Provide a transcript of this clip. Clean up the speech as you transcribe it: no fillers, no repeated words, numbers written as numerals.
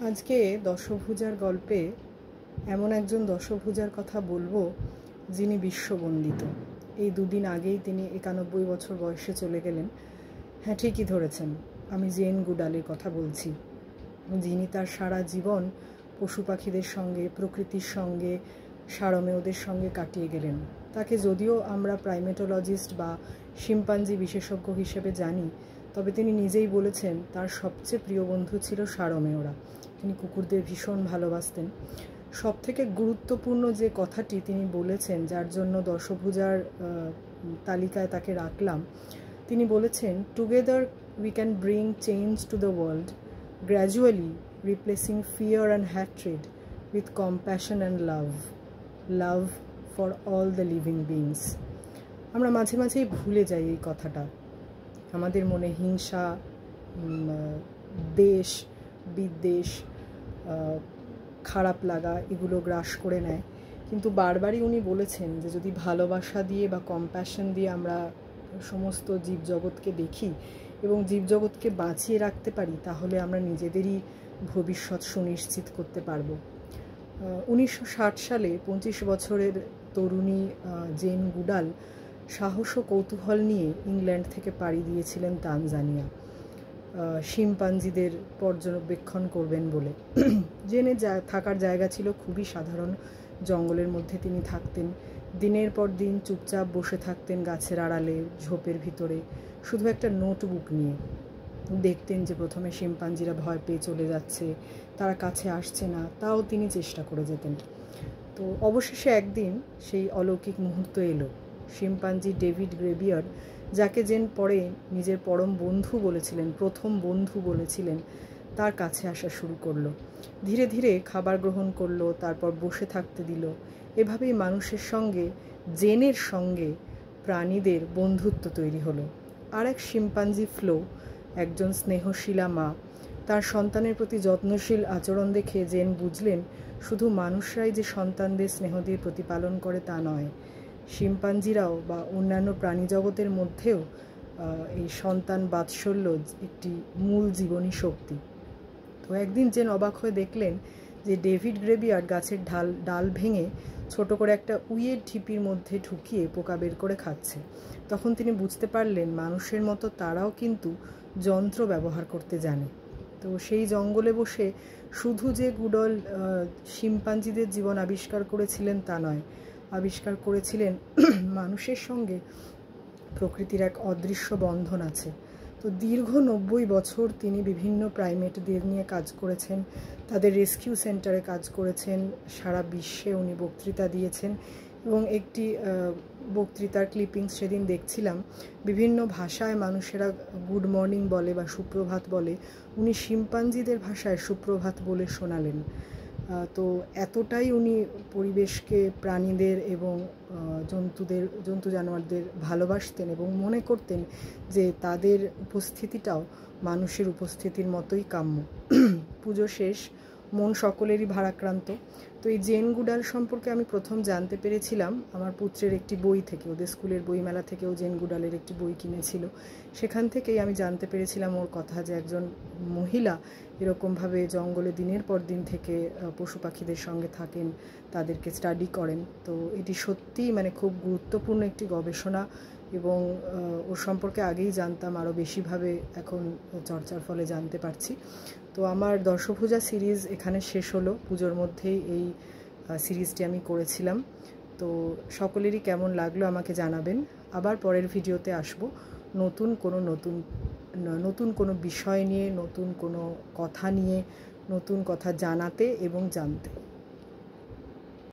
আজকে দশভুজার গল্পে এমন একজন দশভুজার কথা বলবো যিনি বিশ্ববন্দিত। এই দুদিন আগেই তিনি 91 বছর বয়সে চলে গেলেন। হ্যাঁ, ঠিকই ধরেছেন, আমি জেন গুডালের কথা বলছি, যিনি তার সারা জীবন পশু পাখিদের সঙ্গে, প্রকৃতির সঙ্গে, সারমেয়দের সঙ্গে কাটিয়ে গেলেন। তাকে যদিও আমরা প্রাইমেটোলজিস্ট বা শিম্পাঞ্জি বিশেষজ্ঞ হিসেবে জানি, তবে তিনি নিজেই বলেছেন তার সবচেয়ে প্রিয় বন্ধু ছিল সারমেয়রা। তিনি কুকুরদের ভীষণ ভালোবাসতেন। সবথেকে গুরুত্বপূর্ণ যে কথাটি তিনি বলেছেন, যার জন্য দশভুজার তালিকায় তাকে রাখলাম, তিনি বলেছেন, together we can bring change to the world, gradually replacing fear and হ্যাট্রেড with compassion and love for all the living beings. আমরা মাঝে মাঝেই ভুলে যাই এই কথাটা। আমাদের মনে হিংসা, দেশ বিদ্বেষ, খারাপ লাগা এগুলো গ্রাস করে নেয়। কিন্তু বারবারই উনি বলেছেন যে যদি ভালোবাসা দিয়ে বা কম্প্যাশন দিয়ে আমরা সমস্ত জীবজগৎকে দেখি এবং জীবজগৎকে বাঁচিয়ে রাখতে পারি, তাহলে আমরা নিজেদেরই ভবিষ্যৎ সুনিশ্চিত করতে পারবো। 1960 সালে 25 বছরের তরুণী জেন গুডাল সাহস ও কৌতূহল নিয়ে ইংল্যান্ড থেকে পাড়ি দিয়েছিলেন তানজানিয়া, শিম্পাঞ্জিদের পর্যবেক্ষণ করবেন বলে। জেনে থাকার জায়গা ছিল খুবই সাধারণ। জঙ্গলের মধ্যে তিনি থাকতেন, দিনের পর দিন চুপচাপ বসে থাকতেন গাছের আড়ালে, ঝোপের ভিতরে, শুধু একটা নোটবুক নিয়ে। দেখতেন যে প্রথমে শিম্পাঞ্জিরা ভয় পেয়ে চলে যাচ্ছে, তারা কাছে আসছে না, তাও তিনি চেষ্টা করে যেতেন। তো অবশেষে একদিন সেই অলৌকিক মুহূর্ত এলো। শিম্পাঞ্জি ডেভিড গ্রেবিয়ার, যাকে জেন পরে নিজের পরম বন্ধু বলেছিলেন, প্রথম বন্ধু বলেছিলেন, তার কাছে আসা শুরু করলো। ধীরে ধীরে খাবার গ্রহণ করলো, তারপর বসে থাকতে দিল। এভাবেই মানুষের সঙ্গে, জেনের সঙ্গে প্রাণীদের বন্ধুত্ব তৈরি হলো। আর এক শিম্পাঞ্জি ফ্লো, একজন স্নেহশীলা মা, তার সন্তানের প্রতি যত্নশীল আচরণ দেখে জেন বুঝলেন শুধু মানুষরাই যে সন্তানদের স্নেহ দিয়ে প্রতিপালন করে তা নয়, শিম্পাঞ্জিরাও বা অন্যান্য প্রাণী জগতের মধ্যেও এই সন্তান বাৎসল্য একটি মূল জীবনী শক্তি। তো একদিন জেন অবাক হয়ে দেখলেন যে ডেভিড গ্রেবিয়ার গাছের ডাল ভেঙে ছোট করে একটা উইয়ের ঢিপির মধ্যে ঢুকিয়ে পোকা বের করে খাচ্ছে। তখন তিনি বুঝতে পারলেন মানুষের মতো তারাও কিন্তু যন্ত্র ব্যবহার করতে জানে। তো সেই জঙ্গলে বসে শুধু যে গুডল শিম্পাঞ্জিদের জীবন আবিষ্কার করেছিলেন তা নয়, আবিষ্কার করেছিলেন মানুষের সঙ্গে প্রকৃতির এক অদৃশ্য বন্ধন আছে। তো দীর্ঘ 90 বছর তিনি বিভিন্ন প্রাইমেটদের নিয়ে কাজ করেছেন, তাদের রেস্কিউ সেন্টারে কাজ করেছেন, সারা বিশ্বে উনি বক্তৃতা দিয়েছেন। এবং একটি বক্তৃতার ক্লিপিংস সেদিন দেখছিলাম, বিভিন্ন ভাষায় মানুষেরা গুড মর্নিং বলে বা সুপ্রভাত বলে, উনি শিম্পাঞ্জিদের ভাষায় সুপ্রভাত বলে শোনালেন। তো এতটাই উনি পরিবেশকে, প্রাণীদের এবং জন্তু জানোয়ারদের ভালোবাসতেন এবং মনে করতেন যে তাদের উপস্থিতিটাও মানুষের উপস্থিতির মতোই কাম্য। পুজো শেষ, মন সকলেরই ভারাক্রান্ত। তো এই জেন গুডাল সম্পর্কে আমি প্রথম জানতে পেরেছিলাম আমার পুত্রের একটি বই থেকে। ওদের স্কুলের বইমেলা থেকেও জেন গুডালের একটি বই কিনেছিল, সেখান থেকেই আমি জানতে পেরেছিলাম ওর কথা, যে একজন মহিলা এরকমভাবে জঙ্গলে দিনের পর দিন থেকে পশু পাখিদের সঙ্গে থাকেন, তাদেরকে স্টাডি করেন। তো এটি সত্যিই খুব গুরুত্বপূর্ণ একটি গবেষণা এবং ওর সম্পর্কে আগেই জানতাম, আরও বেশিভাবে এখন চর্চার ফলে জানতে পারছি। তো আমার দশভুজা সিরিজ এখানে শেষ হলো। পুজোর মধ্যেই এই সিরিজটি আমি করেছিলাম। তো সকলেরই কেমন লাগলো আমাকে জানাবেন। আবার পরের ভিডিওতে আসব নতুন কোনো বিষয় নিয়ে, নতুন কোনো কথা নিয়ে, নতুন কথা জানাতে এবং জানতে।